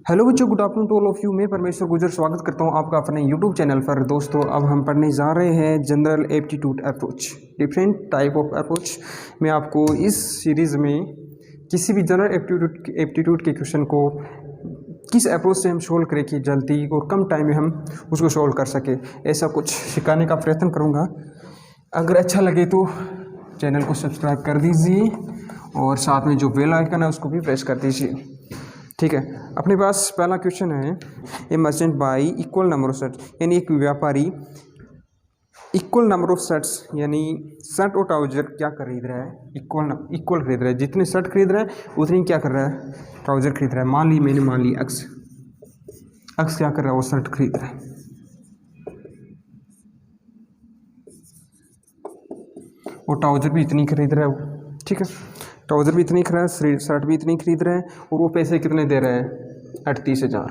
Hello बच्चों, good afternoon to all of you. मैं परमेश्वर गुजर स्वागत करता हूं आपका अपने यूट्यूब चैनल पर। दोस्तों, अब हम पढ़ने जा रहे हैं general aptitude approach, different type of approach. मैं आपको इस सीरीज़ में किसी भी जनरल एप्टीट्यूड के क्वेश्चन को किस अप्रोच से हम सोल्व करें कि जल्दी और कम टाइम में हम उसको सोल्व कर सके, ऐसा कुछ सिखाने का प्रयत्न करूँगा। अगर अच्छा लगे तो चैनल को सब्सक्राइब कर दीजिए और साथ में जो बेल आइकन है उसको भी प्रेस कर दीजिए। ठीक है, अपने पास पहला क्वेश्चन है, ए merchant by equal number of shirts, यानी एक व्यापारी इक्वल नंबर ऑफ शर्ट्स यानी शर्ट और ट्राउजर क्या खरीद रहा है, इक्वल खरीद रहा है। जितने शर्ट खरीद रहा है उतनी क्या कर रहा है, ट्राउजर खरीद रहा है। मैंने मान ली अक्स क्या कर रहा है, वो शर्ट खरीद रहा है। और ट्राउजर भी इतनी खरीद रहा है वो, ठीक है, ट्राउज़र भी इतनी खरीद रहा है, शर्ट भी इतनी खरीद रहा है। और वो पैसे कितने दे रहे हैं, 38,000।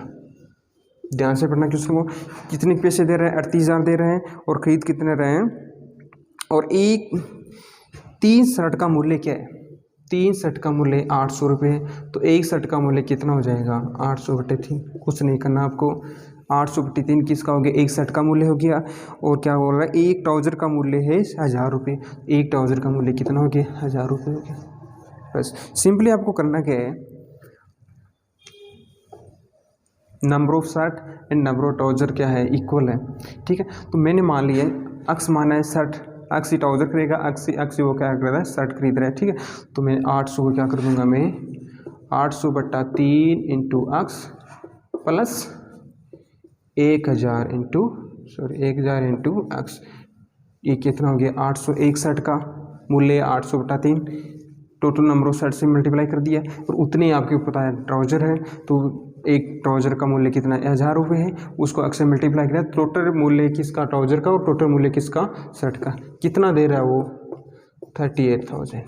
ध्यान से पढ़ना क्वेश्चन को, कितने पैसे दे रहे हैं, 38,000 दे रहे हैं और ख़रीद कितने रहे हैं। और तीन शर्ट का मूल्य क्या है, 3 शर्ट का मूल्य 800 रुपये है। तो एक शर्ट का मूल्य कितना हो जाएगा, 800/3। कुछ नहीं करना आपको, 800/3 किसका हो गया, एक शर्ट का मूल्य हो गया। और क्या बोल रहा है, एक ट्राउज़र का मूल्य है 1000 रुपये। एक ट्राउज़र का मूल्य कितना हो गया, 1000 रुपये हो गया। बस सिंपली आपको करना क्या है, number of shirt and number of trouser क्या है, इक्वल है। ठीक है, तो मैंने मान लिया अक्स माना है शर्ट, अक्स ही ट्राउजर खरीदेगा, अक्स ही वो क्या कर रहा है, शर्ट खरीद रहा है। ठीक है, तो मैं 800 को क्या कर दूंगा, मैं 800/3 इंटू अक्स प्लस 1000 इंटू अक्स। ये कितना हो गया, 800। एक शर्ट का मूल्य 800/3, टोटल नंबर ऑफ शर्ट से मल्टीप्लाई कर दिया। और उतने आपके पता है ट्राउजर है, तो एक ट्राउजर का मूल्य कितना है, 1000 रुपये है। उसको अक्स से मल्टीप्लाई किया, टोटल मूल्य किसका, ट्राउजर का, और टोटल मूल्य किसका, शर्ट का। कितना दे रहा है वो, 38,000।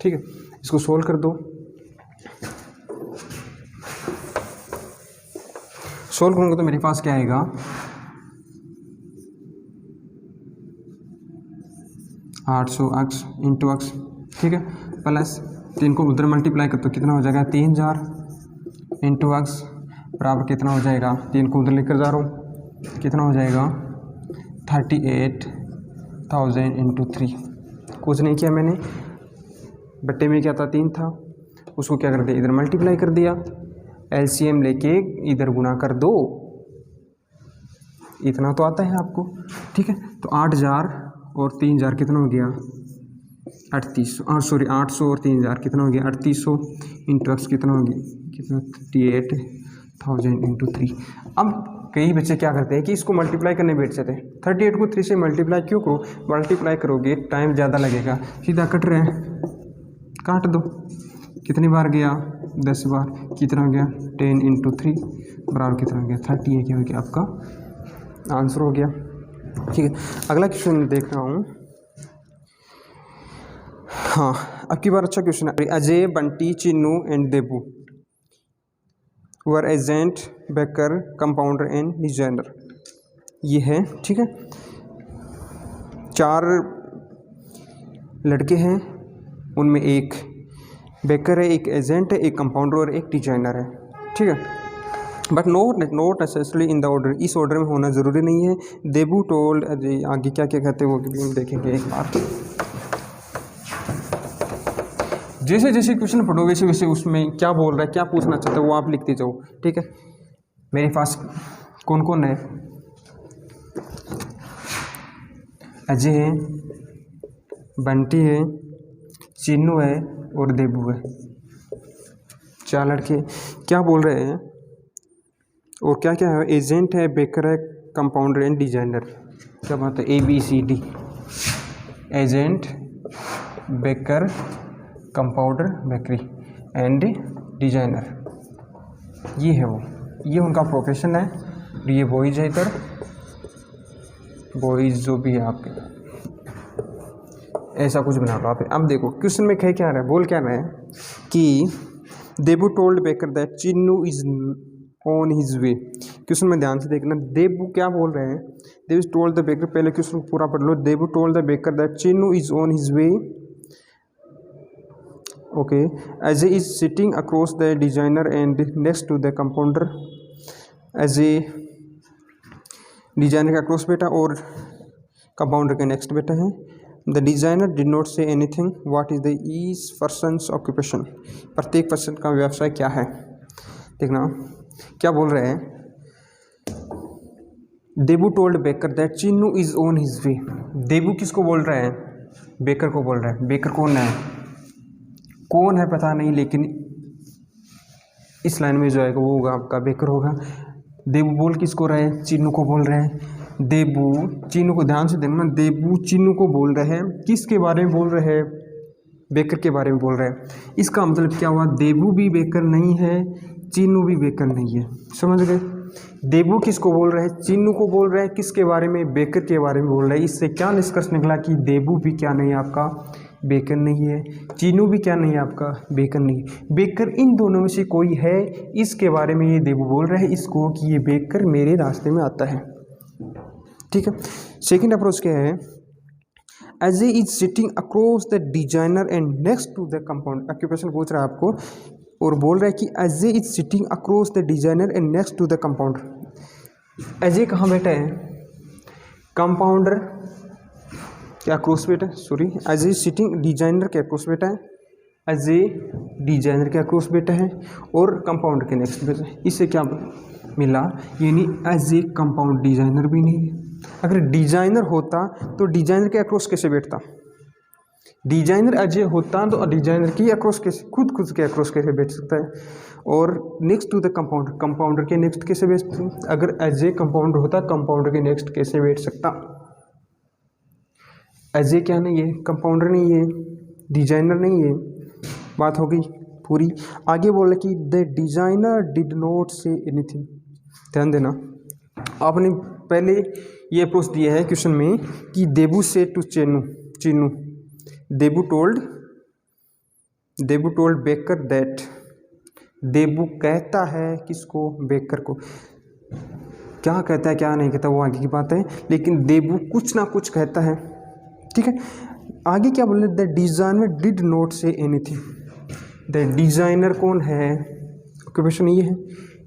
ठीक है, इसको सोल्व कर दो। सोल्व करूँगा तो मेरे पास क्या आएगा, 800 अक्स इंटू अक्स, ठीक है, प्लस 3 को उधर मल्टीप्लाई कर तो कितना हो जाएगा, 3000 इंटू अक्स बराबर कितना हो जाएगा, 3 को उधर लेकर जा रहा हूँ, कितना हो जाएगा 38,000 इंटू 3। कुछ नहीं किया मैंने, बट्टे में क्या था, 3 था, उसको क्या कर दिया, इधर मल्टीप्लाई कर दिया, एलसीएम लेके इधर गुणा कर दो। इतना तो आता है आपको। ठीक है, तो 8000 और 3000 कितना हो गया, 800 और 3000 कितना हो गया, 3800 इंटू एक्स कितना हो गया, कितना 38,000 इंटू 3। अब कई बच्चे क्या करते हैं कि इसको मल्टीप्लाई करने बैठ जाते हैं। 38 को 3 से मल्टीप्लाई क्यों करो, मल्टीप्लाई करोगे टाइम ज़्यादा लगेगा, सीधा कट रहे हैं, काट दो। कितनी बार गया, 10 बार, कितना हो गया, 10 इंटू 3 बराबर कितना हो गया, 30 है, क्या हो गया, आपका आंसर हो गया। ठीक है, अगला क्वेश्चन देख रहा हूँ। हाँ, अब की बार अच्छा क्वेश्चन है। Ajay, Bunty, Chinnu and Debu were agent, baker, compounder and designer. ये है, ठीक है, 4 लड़के हैं, उनमें एक बेकर है, एक एजेंट है, एक कंपाउंडर और एक डिजाइनर है। ठीक है, but not necessarily in the order, इस ऑर्डर में होना ज़रूरी नहीं है। देबू टोल्ड, आगे क्या क्या कहते हैं वो भी हम देखेंगे एक बार। जैसे जैसे क्वेश्चन पढ़ोगे वैसे वैसे उसमें क्या बोल रहा है, क्या पूछना चाहता है वो आप लिखते जाओ। ठीक है, मेरे पास कौन कौन है, अजय है, बंटी है, चिन्नू है और देबू है। 4 लड़के क्या बोल रहे हैं, और क्या क्या है, एजेंट है, बेकर है, कंपाउंडर एंड डिजाइनर। क्या बात है, ABCD, agent, baker, compounder, bakery and designer. ये है वो, ये उनका प्रोफेशन है। ये बॉयज़ है, इधर बॉयज़ जो भी है आपके, ऐसा कुछ बना लो आप। अब देखो क्वेश्चन में क्या रहा है, बोल क्या रहा है कि Debu told baker that Chinnu is on his way. Question में ध्यान से देखना, देबू क्या बोल रहे हैं, देबू टोल्ड द बेकर, पहले क्वेश्चन पूरा पढ़ लो। Debu told the baker that Chinnu is on his way okay, as A is sitting across the designer and next to the compounder. As A designer के अक्रॉस बेटा और कंपाउंडर के नेक्स्ट बेटा है। The designer did not say anything what is the each person's occupation. प्रत्येक person का व्यवसाय क्या है। देखना क्या बोल रहे हैं। Debu told baker that Chinnu is on his way. Debu किसको बोल रहे हैं? बेकर को बोल रहे हैं। बेकर कौन है? कौन है पता नहीं, लेकिन इस लाइन में जो आएगा वो होगा आपका बेकर होगा। देबू बोल किसको रहे हैं? चिन्नू को बोल रहे हैं। देबू चिन्नू को, ध्यान से देखना, देबू चिन्नू को बोल रहे हैं। किसके बारे में बोल रहे हैं? बेकर के बारे में बोल रहे हैं। इसका मतलब क्या हुआ? देबू भी बेकर नहीं है, चिन्नू भी बेकर नहीं है। समझ गए? देबू किसको बोल रहे हैं? चिन्नू को बोल रहे हैं। किसके बारे में? बेकर के बारे में बोल रहे हैं। इससे क्या निष्कर्ष निकला कि देबू भी क्या नहीं है आपका? बेकर नहीं है। चिन्नू भी क्या नहीं है आपका? बेकर नहीं है। बेकर इन दोनों में से कोई है, इसके बारे में ये देबू बोल रहे हैं इसको कि ये बेकर मेरे रास्ते में आता है। ठीक है। सेकेंड अप्रोच क्या है? As A is sitting across the designer and next to the compound. Occupation पूछ रहा है आपको और बोल रहा है कि as A is sitting across the designer and next to the compounder. As A कहाँ बैठा है? कंपाउंडर के अक्रॉस बैठा है, sorry, as A sitting designer के अक्रॉस बैठा है। एज ए डिजाइनर के अक्रॉस बैठा है और कंपाउंडर के नेक्स्ट बैठा है। इससे क्या मिला? यानी एज ए कंपाउंड डिजाइनर भी नहीं है। अगर डिजाइनर होता तो डिजाइनर के अक्रॉस कैसे बैठता? डिजाइनर एज ए होता तो डिजाइनर की अक्रॉस कैसे, खुद के अक्रॉस कैसे बैठ सकता है? और next to the compounder, compounder के नेक्स्ट कैसे बैठ सकता? अगर एज ए कंपाउंडर होता कंपाउंडर के नेक्स्ट कैसे बैठ सकता? एज ए क्या नहीं है? कंपाउंडर नहीं है, डिजाइनर नहीं है। बात हो गई पूरी। आगे बोला कि the designer did not say anything. ध्यान देना, आपने पहले ये अप्रोच दिया है क्वेश्चन में कि Debu say to Chinnu. Debu told baker that. Debu कहता है किसको? बेकर को। क्या कहता है क्या नहीं कहता वो आगे की बात है, लेकिन देबू कुछ ना कुछ कहता है। ठीक है। आगे क्या बोल रहे? The designer did not say anything. The designer कौन है? ऑक्यूपेशन ये है।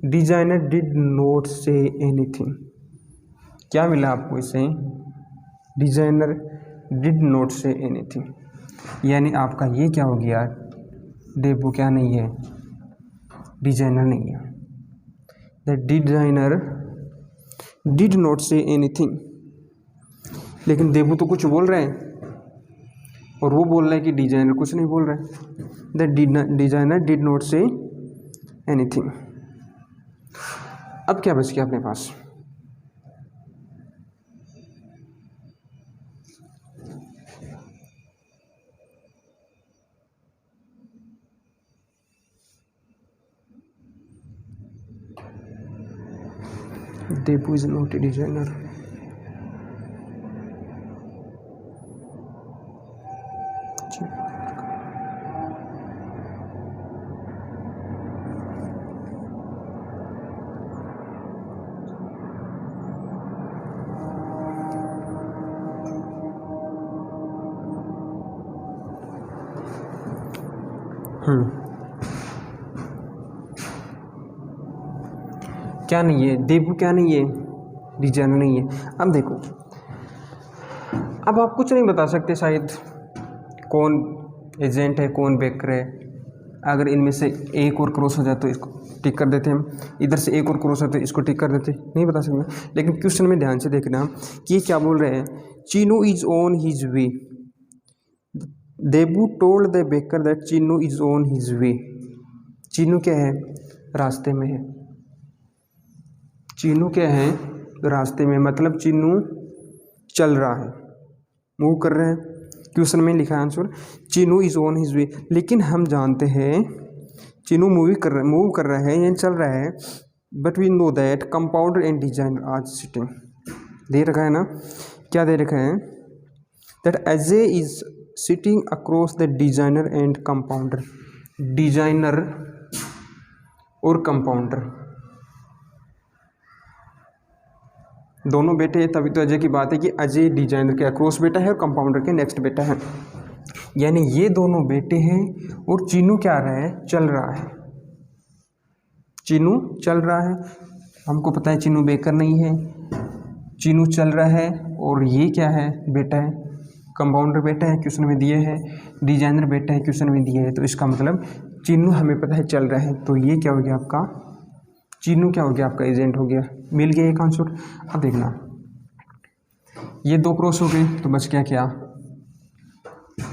Designer did not say anything. क्या मिला आपको इससे? Designer did not say anything, यानी आपका ये क्या हो गया? देबू क्या नहीं है? डिजाइनर नहीं है। The designer did not say anything, लेकिन देबू तो कुछ बोल रहे हैं और वो बोल रहा है कि डिजाइनर कुछ नहीं बोल रहा है। The designer did not say anything. अब क्या बच गया अपने पास? देबू इज नॉट ए डिजाइनर। क्या नहीं है? देबू क्या नहीं है? डिजाइनर नहीं है। अब देखो, अब आप कुछ नहीं बता सकते शायद कौन एजेंट है कौन बेकर है। अगर इनमें से एक और क्रॉस हो जाए तो इसको टिक कर देते हम, इधर से एक और क्रॉस हो तो इसको टिक कर देते, नहीं बता सकते। लेकिन क्वेश्चन में ध्यान से देखना कि ये क्या बोल रहे हैं। Chinnu is on his way. Debu told the baker that Chinnu is on his वे। चिन्नू क्या है? रास्ते में है। चिन्नू क्या है? रास्ते में, मतलब चिन्नू चल रहा है, मूव कर रहे हैं। क्वेश्चन में लिखा है answer Chinnu is on his वे। लेकिन हम जानते हैं चिन्नू मूव कर रहा है या चल रहा है, but we know that compounder and designer are sitting. दे रखा है ना, क्या दे रखा है? That as A is sitting across the designer and compounder. Designer और कंपाउंडर दोनों बेटे हैं, तभी तो अजय की बात है कि अजय डिजाइनर के अक्रॉस बेटा है और कंपाउंडर के नेक्स्ट बेटा है। यानी ये दोनों बेटे हैं और चीनू क्या रहा है, चल रहा है, चीनू चल रहा है। हमको पता है चीनू बेकर नहीं है, चीनू चल रहा है। और ये क्या है, बेटा है, कंपाउंडर बेटा है, क्वेश्चन में दिए है, डिजाइनर बेटा है, क्वेश्चन में दिए है। तो इसका मतलब चीनू हमें पता है चल रहा है, तो ये क्या हो गया आपका, चीनू क्या हो गया आपका, एजेंट हो गया। मिल गया एक आंसर। अब देखना ये दो क्रॉस हो गए तो बच गया क्या,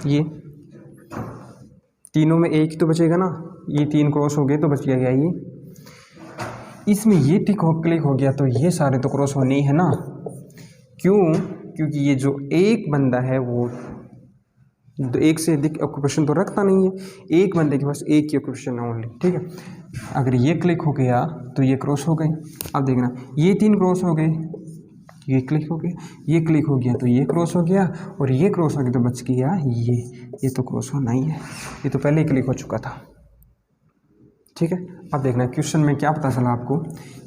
ये तीनों में एक ही तो बचेगा ना, ये तीन क्रॉस हो गए तो बच गया क्या, ये इसमें ये टिक हो क्लिक हो गया तो ये सारे तो क्रॉस होने ही है ना। क्यों, क्योंकि ये जो एक बंदा है वो एक से अधिक ऑक्यूपेशन तो रखता नहीं है, एक बंदे के पास एक ही ऑक्यूपेशन है ओनली, ठीक है। अगर ये क्लिक हो गया तो ये क्रॉस हो गए। अब देखना ये तीन क्रॉस हो गए, ये क्लिक हो गया, ये क्लिक हो गया तो ये क्रॉस हो गया, और ये क्रॉस हो गया तो बच गया ये तो क्रॉस होना ही है, ये तो पहले ही क्लिक हो चुका था, ठीक है। अब देखना क्वेश्चन में क्या पता चला आपको,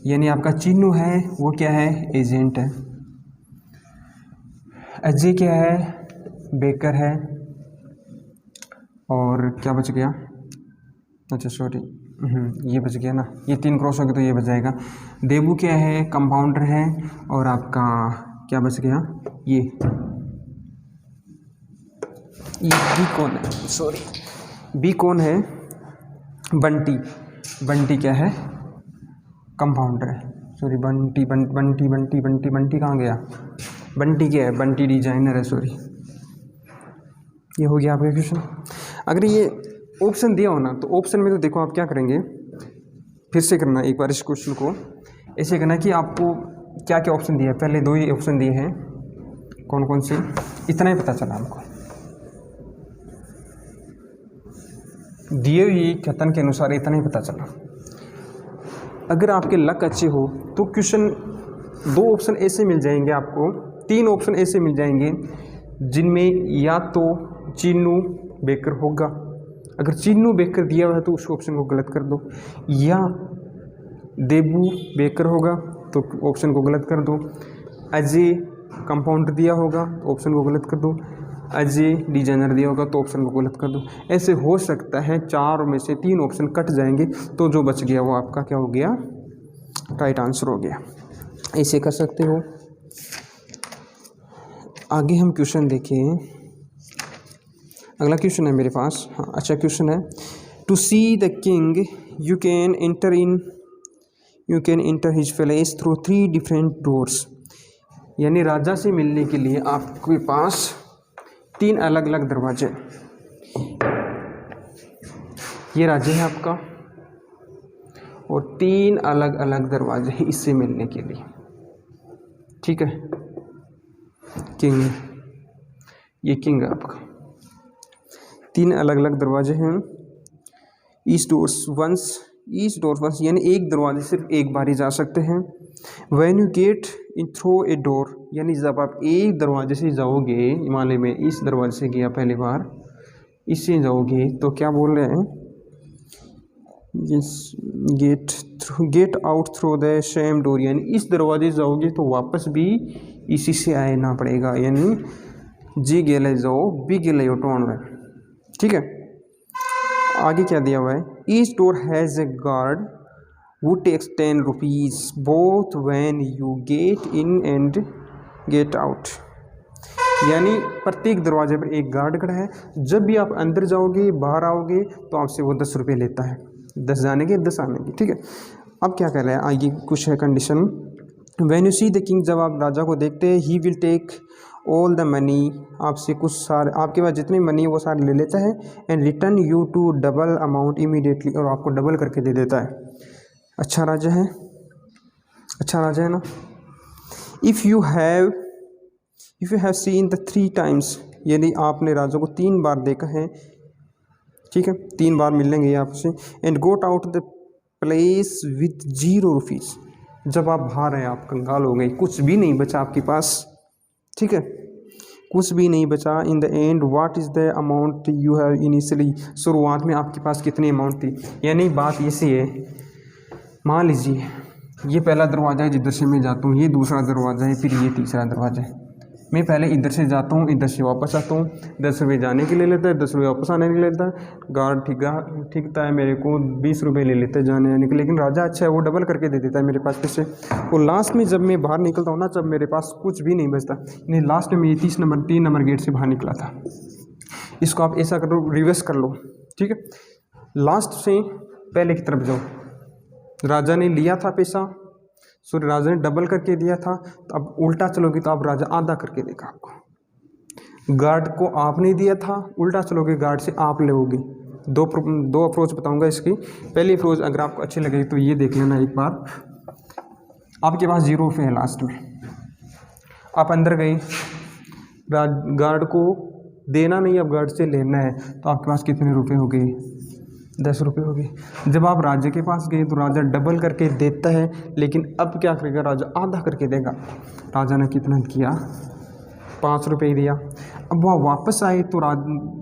यानी आपका चिन्ह है वो क्या है, एजेंट है, अजय क्या है, बेकर है, और क्या बच गया, अच्छा सॉरी ये बच गया ना, ये तीन क्रॉस हो गया तो ये बच जाएगा। देबू क्या है, कंपाउंडर है, और आपका क्या बच गया, ये बी कौन है, सॉरी बी कौन है, बंटी, बंटी क्या है, कंपाउंडर है, सॉरी बंटी बंटी बंटी बंटी बंटी कहाँ गया, बंटी क्या है, बंटी डिजाइनर है, सॉरी। ये हो गया आपका क्वेश्चन। अगर ये ऑप्शन दिया हो ना तो ऑप्शन में तो देखो आप क्या करेंगे, फिर से करना एक बार इस क्वेश्चन को ऐसे करना कि आपको क्या क्या ऑप्शन दिया है, पहले दो ही ऑप्शन दिए हैं, कौन कौन से, इतना ही पता चला हमको, दिए हुए कथन के अनुसार इतना ही पता चला। अगर आपके लक अच्छे हो तो क्वेश्चन दो ऑप्शन ऐसे मिल जाएंगे आपको, तीन ऑप्शन ऐसे मिल जाएंगे जिनमें या तो चीनू बेकर होगा, अगर चीनू बेकर दिया हुआ है तो उस ऑप्शन को गलत कर दो, या देबू बेकर होगा तो ऑप्शन को गलत कर दो, अजय कंपाउंडर दिया होगा तो ऑप्शन को गलत कर दो, अजय डिजाइनर दिया होगा तो ऑप्शन को गलत कर दो। ऐसे हो सकता है चार में से तीन ऑप्शन कट जाएंगे तो जो बच गया वो आपका क्या हो गया, राइट आंसर हो गया। ऐसे कर सकते हो। आगे हम क्वेश्चन देखें, अगला क्वेश्चन है मेरे पास, हाँ अच्छा क्वेश्चन है, to see the king you can enter his palace through 3 different doors, यानी राजा से मिलने के लिए आपके पास 3 अलग अलग दरवाजे, ये राजा है आपका और 3 अलग अलग दरवाजे हैं इससे मिलने के लिए, ठीक है। किंग, ये किंग है आपका, 3 अलग अलग दरवाजे हैं, ईच डोर्स वंस यानी एक दरवाजे सिर्फ एक बार ही जा सकते हैं। When you get in through a door, यानी जब आप एक दरवाजे से जाओगे, हिमालय में इस दरवाजे से गया पहली बार, इससे जाओगे तो क्या बोल रहे हैं, get out through the same door, यानी इस दरवाजे से जाओगे तो वापस भी इसी से आना पड़ेगा, यानी जी गेले जाओ बी गेले टोन में, ठीक है। आगे क्या दिया हुआ है, each door has a guard who takes 10 rupees both when you get in and get out, यानी प्रत्येक दरवाजे पर एक गार्ड खड़ा है, जब भी आप अंदर जाओगे बाहर आओगे तो आपसे वो 10 रुपये लेता है, 10 जाने के 10 आने के, ठीक है। अब क्या कर रहा है, आगे कुछ है condition, when you see the king, जब आप राजा को देखते हैं, he will take all the money, आपसे कुछ सारे, आपके पास जितनी मनी है वो सारे ले लेता है, and return you to double amount immediately, और आपको डबल करके दे देता है। अच्छा राजा है, अच्छा राजा है ना। If you have seen the 3 times, यानी आपने राजा को 3 बार देखा है, ठीक है, 3 बार मिलेंगे आपसे, and got out the place with 0 rupees, जब आप बाहर हैं आप कंगाल हो गए, कुछ भी नहीं बचा आपके पास, ठीक है, कुछ भी नहीं बचा। In the end what is the amount you have initially, शुरुआत में आपके पास कितनी अमाउंट थी, यानी बात ऐसी है, मान लीजिए ये पहला दरवाज़ा है जिधर से मैं जाता हूँ, ये दूसरा दरवाज़ा है, फिर ये तीसरा दरवाज़ा है, मैं पहले इधर से जाता हूँ, इधर से वापस आता हूँ, 10 रुपये जाने के लिए लेता है, 10 रुपये वापस आने के लिए लेता है। गार्ड ठीकता है मेरे को 20 रुपये ले लेता है जाने आने के, लेकिन राजा अच्छा है, वो डबल करके दे देता है मेरे पास पैसे। और लास्ट में जब मैं बाहर निकलता हूँ ना, जब मेरे पास कुछ भी नहीं बचता, नहीं लास्ट में ये 3 नंबर गेट से बाहर निकला था। इसको आप ऐसा करो, रिवर्स कर लो, ठीक है। लास्ट से पहले की तरफ जाओ, राजा ने लिया था पैसा, सॉरी राजा ने डबल करके दिया था, तो अब उल्टा चलोगे तो अब राजा आधा करके देगा आपको। गार्ड को आपने दिया था, उल्टा चलोगे गार्ड से आप लोगे। दो अप्रोच बताऊंगा इसकी। पहली अप्रोच अगर आपको अच्छी लगे तो ये देख लेना एक बार। आपके पास 0 रुपये है लास्ट में, आप अंदर गए, गार्ड को देना नहीं, अब गार्ड से लेना है, तो आपके पास कितने रुपए हो गए? 10 रुपये हो गए। जब आप राजा के पास गए तो राजा डबल करके देता है, लेकिन अब क्या करेगा, राजा आधा करके देगा। राजा ने कितना किया? 5 रुपये दिया। अब वह वापस आए तो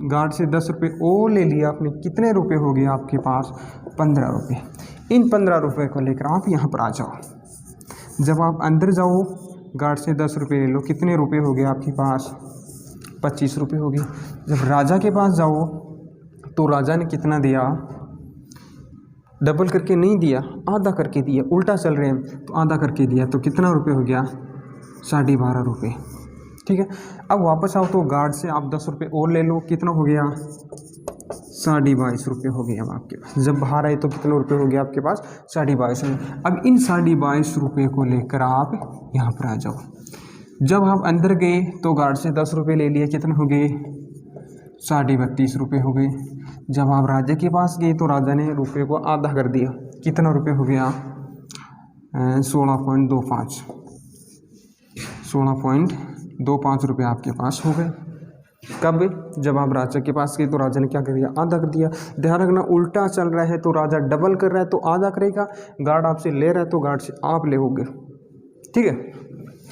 गार्ड से 10 रुपये और ले लिया आपने, कितने रुपए हो गए आपके पास? 15 रुपये। इन 15 रुपये को लेकर आप यहाँ पर आ जाओ। जब आप अंदर जाओ, गार्ड से 10 रुपये ले लो, कितने रुपये हो गए आपके पास? 25 रुपये हो गए। जब राजा के पास जाओ तो राजा ने कितना दिया? डबल करके नहीं दिया, आधा करके दिया। उल्टा चल रहे हैं तो आधा करके दिया, तो कितना रुपये हो गया? 12.5 रुपये, ठीक है। अब वापस आओ तो गार्ड से आप 10 रुपये और ले लो, कितना हो गया? 22.5 रुपये हो गए अब आपके पास। जब बाहर आए तो कितने रुपये हो गए आपके पास? 22.5 रुपये। अब इन 22.5 रुपये को लेकर आप यहाँ पर आ जाओ। जब आप अंदर गए तो गार्ड से 10 रुपये ले लिए, कितने हो गए? 32.5 रुपये हो गए। जब आप राजा के पास गए तो राजा ने रुपये को आधा कर दिया, कितना रुपये हो गया? 16.25 रुपये आपके पास हो गए। कब? जब आप राजा के पास गए तो राजा ने क्या कर दिया? आधा कर दिया। ध्यान रखना, उल्टा चल रहा है तो राजा डबल कर रहा है तो आधा करेगा, गार्ड आपसे ले रहा है तो गार्ड से आप लोगे, ठीक है।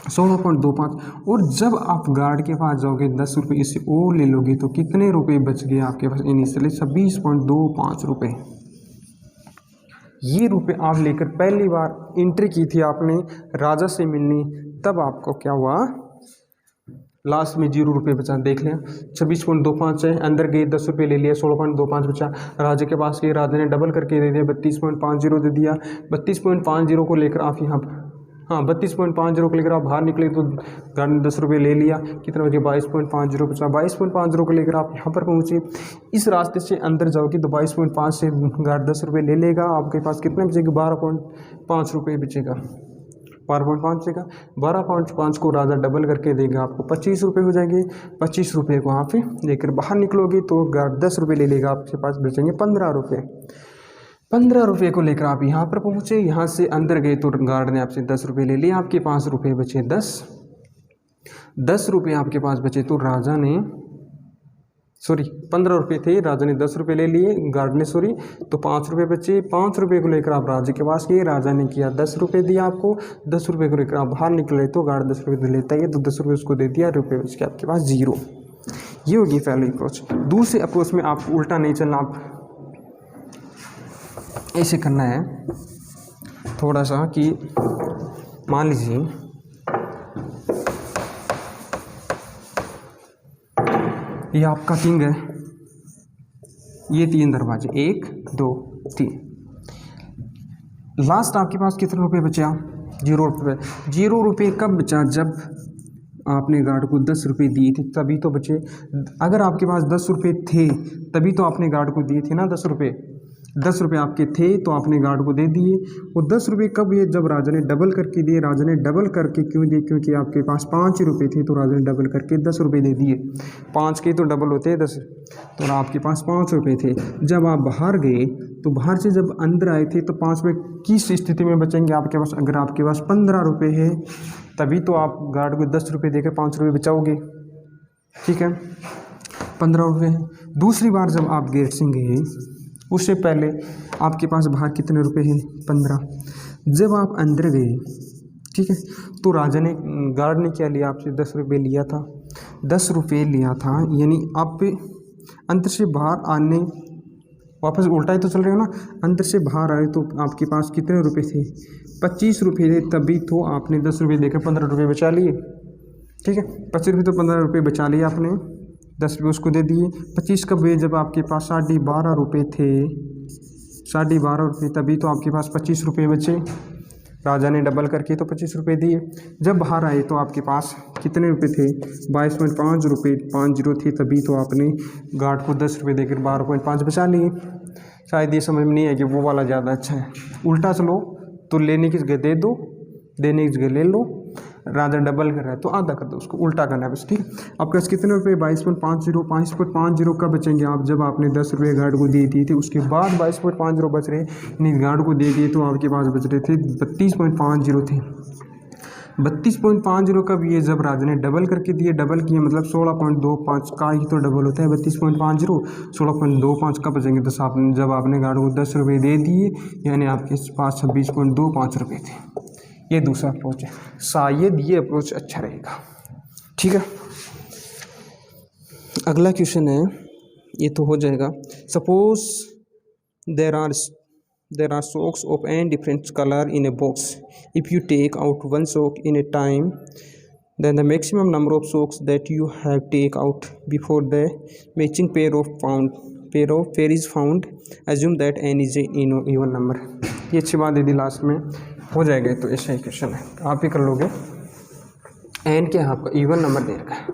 16.25। और जब आप गार्ड के पास जाओगे 10 रुपये इससे और ले लोगे तो कितने रुपए बच गए आपके पास? इनिशियली 26.25 रुपये। ये रुपए आप लेकर पहली बार एंट्री की थी आपने राजा से मिलने, तब आपको क्या हुआ? लास्ट में 0 रुपये बचा। देख लें, 26.25 है, अंदर गए 10 रुपये ले लिया, 16.25 बचा। राजा के पास गए, राजा ने डबल करके दे दिया, 32.50 दे दिया। 32.50 को लेकर आप यहाँ 32.50 को लेकर आप बाहर निकले तो गार्ड ने 10 रुपये ले लिया, कितना बचे? 22.50 बचा। 22.50 को लेकर आप यहाँ पर पहुँचे। इस रास्ते से अंदर जाओगे तो 22.5 से गार्ड 10 रुपये ले लेगा, आपके पास कितने बचेगा? 12.5 रुपये बचेगा। 12.5 बचेगा। 12.5 को राजा डबल करके देगा, आपको 25 रुपये हो जाएंगे। 25 रुपये को आप लेकर बाहर निकलोगे तो गार्ड 10 रुपये ले लेगा, आपके पास बचेंगे 15 रुपये। 15 रुपये को लेकर आप यहाँ पर पहुँचे, यहाँ से अंदर गए तो गार्ड ने आपसे 10 रुपये ले लिए, आपके पास रुपये बचे 10 रुपये आपके पास बचे तो राजा ने 15 रुपये थे, राजा ने 10 रुपये ले लिए, गार्ड ने तो 5 रुपये बचे। 5 रुपये को लेकर आप राजा के पास गए, राजा ने किया 10 रुपये दिया आपको। 10 रुपये को लेकर आप बाहर निकले तो गार्ड 10 रुपये लेता है, तो 10 रुपये उसको दे दिया, रुपये बच के आपके पास 0। ये होगी पहली अप्रोच। दूसरे अप्रोच में आप उल्टा नहीं चलना, आप ऐसे करना है थोड़ा सा कि मान लीजिए ये आपका किंग है, ये 3 दरवाजे 1 2 3। लास्ट आपके पास कितने रुपए बचा? 0 रुपये। 0 रुपये कब बचा? जब आपने गार्ड को 10 रुपये दिए थे तभी तो बचे। अगर आपके पास 10 रुपये थे तभी तो आपने गार्ड को दिए थे ना 10 रुपये। 10 रुपये आपके थे तो आपने गार्ड को दे दिए। वो 10 रुपये कब? ये जब राजा ने डबल करके दिए। राजा ने डबल करके क्यों दिए? क्योंकि आपके पास 5 रुपये थे तो राजा ने डबल करके 10 रुपये दे दिए। 5 के तो डबल होते हैं 10, तो आपके पास 5 रुपये थे। जब आप बाहर गए तो बाहर से जब अंदर आए थे तो 5 रुपये किस स्थिति में बचेंगे आपके पास? अगर आपके पास 15 रुपये है तभी तो आप गार्ड को 10 रुपये देकर 5 रुपये बचाओगे, ठीक है। 15 रुपये। दूसरी बार जब आप गेट से गए उससे पहले आपके पास बाहर कितने रुपए हैं? 15। जब आप अंदर गए, ठीक है, तो राजा ने गार्ड ने क्या लिया आपसे? 10 रुपये लिया था। 10 रुपये लिया था, यानी आप अंदर से बाहर आने वापस उल्टा ही तो चल रहे हो ना। अंदर से बाहर आए तो आपके पास कितने रुपए थे? 25 रुपये थे, तभी तो आपने 10 रुपये देकर 15 रुपये बचा लिए। ठीक है। 25 रुपये तो 15 रुपये बचा लिया आपने, 10 रुपये उसको दे दिए। 25 कब हुए? जब आपके पास 12.5 रुपये थे, 12.5 रुपये, तभी तो आपके पास 25 रुपये बचे। राजा ने डबल करके तो 25 रुपये दिए। जब बाहर आए तो आपके पास कितने रुपए थे? 22.5 रुपये 50 थे, तभी तो आपने गार्ड को 10 रुपये देकर 12.5 बचा लिए। शायद ये समझ में नहीं है कि वो वाला ज़्यादा अच्छा है। उल्टा चलो तो लेने की जगह दे दो, देने की जगह ले लो। राजा डबल कर रहा है तो आधा कर दो, उसको उल्टा करना है बस। ठीक है। आपके पास कितने रुपये? 22.50 का बचेंगे आप जब आपने 10 रुपये गार्ड को दे दिए थे, उसके बाद 22.50 बच रहे, यानी गार्ड को दे दिए तो आपके पास बच रहे थे 32.50 थे। 32.50 का भी ये जब राजा ने डबल करके दिए, डबल किए मतलब 16.25 का ही तो डबल होता है 32.50, 16.25 का बचेंगे। तो आपने जब आपने गार्ड को 10 रुपये दे दिए, यानी आपके पास 26.25 रुपये थे। ये दूसरा अप्रोच है, शायद ये अप्रोच अच्छा रहेगा। ठीक है। अगला क्वेश्चन है, ये तो हो जाएगा। Suppose there are socks of n different color in a box. If you take out one sock in a time, then the maximum number of socks that you have take out before the matching pair is found. Assume that n is an even number. ये अच्छी बात दीदी last में हो जाएगा, तो ऐसा ही question है, आप ही कर लोगे। n क्या है आपका? इवन नंबर दे रखा है,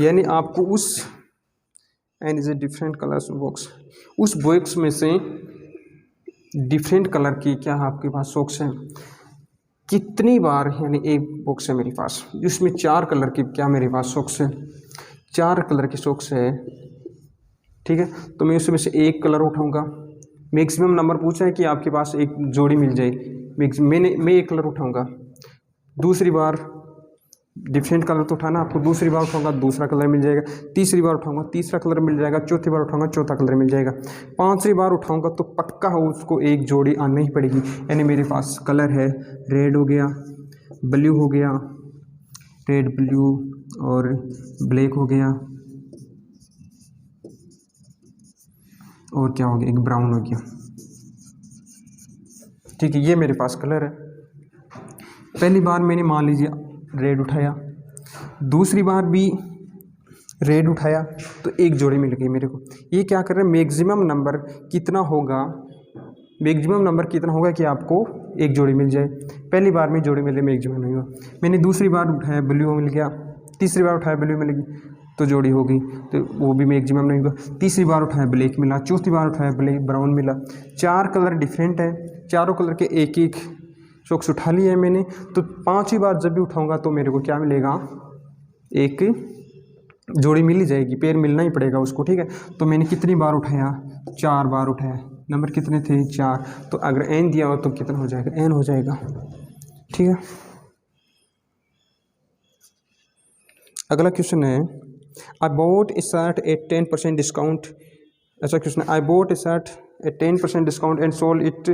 यानी आपको उस n is a different colours box, उस बॉक्स में से डिफरेंट कलर की क्या है आपके पास सॉक्स हैं, कितनी बार, यानी एक बॉक्स है मेरे पास जिसमें 4 कलर की क्या मेरे पास सॉक्स है, 4 कलर की सॉक्स है। ठीक है। तो मैं उसमें से एक कलर उठाऊंगा। मैक्सिमम नंबर पूछा है कि आपके पास एक जोड़ी मिल जाए, मैं एक कलर उठाऊंगा। दूसरी बार डिफरेंट कलर तो उठाना आपको, दूसरी बार उठाऊंगा दूसरा कलर मिल जाएगा, तीसरी बार उठाऊंगा तीसरा कलर मिल जाएगा, चौथी बार उठाऊंगा चौथा कलर मिल जाएगा, 5वीं बार उठाऊंगा तो पक्का हो उसको एक जोड़ी आना ही पड़ेगी। यानी मेरे पास कलर है, रेड हो गया, ब्लू हो गया, रेड ब्लू, और ब्लैक हो गया, और क्या हो गया, एक ब्राउन हो गया। ठीक है। ये मेरे पास कलर है। पहली बार मैंने मान लीजिए रेड उठाया, दूसरी बार भी रेड उठाया, तो एक जोड़ी मिल गई मेरे को। ये क्या कर रहा है, मैक्सिमम नंबर कितना होगा, मैक्सिमम नंबर कितना होगा कि आपको एक जोड़ी मिल जाए। पहली बार में जोड़ी मिले, मैक्सिमम नहीं हुआ। मैंने दूसरी बार उठाया ब्लू मिल गया, तीसरी बार उठाया ब्लू मिल गई तो जोड़ी हो गई, तो वो भी मैक्सिमम नहीं हुआ। तीसरी बार उठाया ब्लैक मिला, चौथी बार उठाया ब्लैक ब्राउन मिला। 4 कलर डिफरेंट है, चारों कलर के एक एक सॉक्स उठा लिए है मैंने। तो 5वीं बार जब भी उठाऊंगा तो मेरे को क्या मिलेगा, एक जोड़ी मिल ही जाएगी, पेयर मिलना ही पड़ेगा उसको। ठीक है। तो मैंने कितनी बार उठाया, 4 बार उठाया। नंबर कितने थे, 4। तो अगर n दिया हो तो कितना हो जाएगा, n हो जाएगा। ठीक है। अगला क्वेश्चन है, I bought a shirt at 10% discount. ऐसा क्वेश्चन है, I bought a shirt at 10% discount and sold it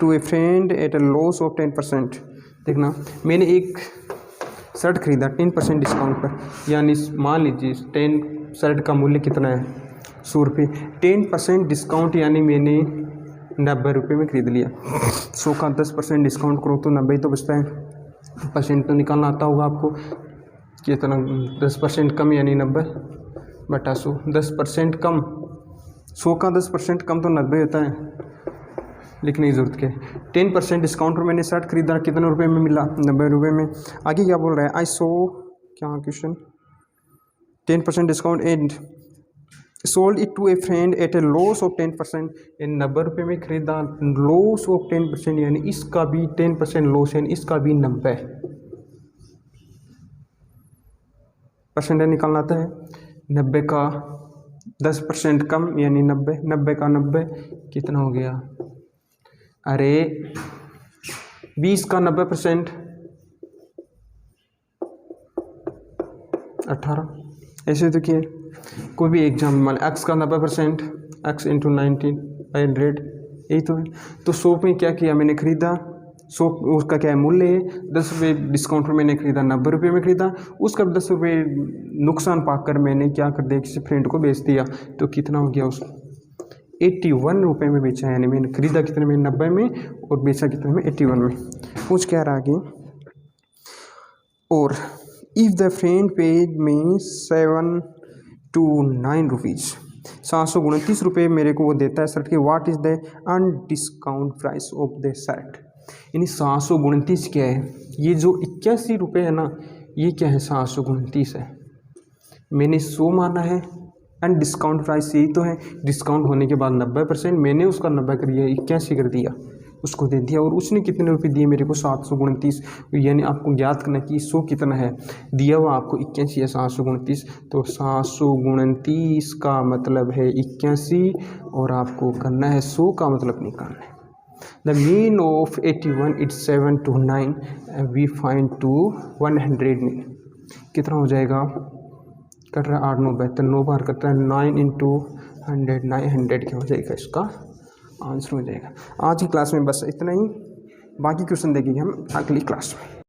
to a friend at a loss of 10%। देखना, मैंने एक शर्ट खरीदा 10% डिस्काउंट पर, यानी मान लीजिए 10 शर्ट का मूल्य कितना है, 100 रुपये। 10% डिस्काउंट यानी मैंने 90 रुपये में खरीद लिया। 100 का 10% डिस्काउंट करो तो 90 तो बचता है। परसेंट तो निकालना आता होगा आपको, कितना 10% कम यानी 90 बटा 100। 10% कम, 100 का 10% कम तो 90 होता है, लिखने की जरूरत क्या है। 10% डिस्काउंट पर मैंने शर्ट खरीदा, कितने रुपए में मिला, 90 रुपये में। आगे क्या बोल रहा है, आई सो, क्या क्वेश्चन, 10% discount and sold it to a friend at a loss of 10%। इन 90 रुपये में खरीदा, लॉस ऑफ 10% यानी इसका भी 10% लॉस है, इसका भी 90% निकालना आता है। 90 का 10% कम यानी 90, 90 का 90 कितना हो गया, अरे 20 का 90% 18। ऐसे तो किए, कोई भी एग्जाम मान x का 90%, x इंटू 90/100, यही तो है। तो 100 में क्या किया मैंने, खरीदा 100, उसका क्या है मूल्य है 10 रुपये, डिस्काउंट पर मैंने खरीदा 90 रुपये में खरीदा, उसका 10 रुपये नुकसान पाकर मैंने क्या कर दिया, किसी फ्रेंड को बेच दिया, तो कितना हो गया, उसको 81 रुपये में बेचा। यानी मैंने खरीदा कितने में, 90 में, और बेचा कितने में, 81 में। पूछ क्या रहा आगे, और इफ़ द फ्रेंड पेड में 7 to 9 रुपीज़, 729 रुपये मेरे को वो देता है शर्ट के। What is the undiscount price of the shirt, यानी 729 क्या है, ये जो 81 रुपये है ना, ये क्या है 729 है। मैंने 100 माना है, एंड डिस्काउंट प्राइस यही तो है, डिस्काउंट होने के बाद 90%, मैंने उसका 90 कर दिया, 81 कर दिया, उसको दे दिया। और उसने कितने रुपए दिए मेरे को 729, यानी आपको ज्ञात करना कि 100 कितना है, दिया हुआ आपको 81 है 729, तो 729 का मतलब है 81 और आपको करना है 100 का मतलब निकालना है। The mean of 81 it's 7 to 9 we find to 100 mean, कितना हो जाएगा, कट रहा है 8 9 72, 9 बार करता है 9 into 100, 900 क्या हो जाएगा, इसका आंसर हो जाएगा। आज की क्लास में बस इतना ही, बाकी क्वेश्चन देखेंगे हम अगली क्लास में।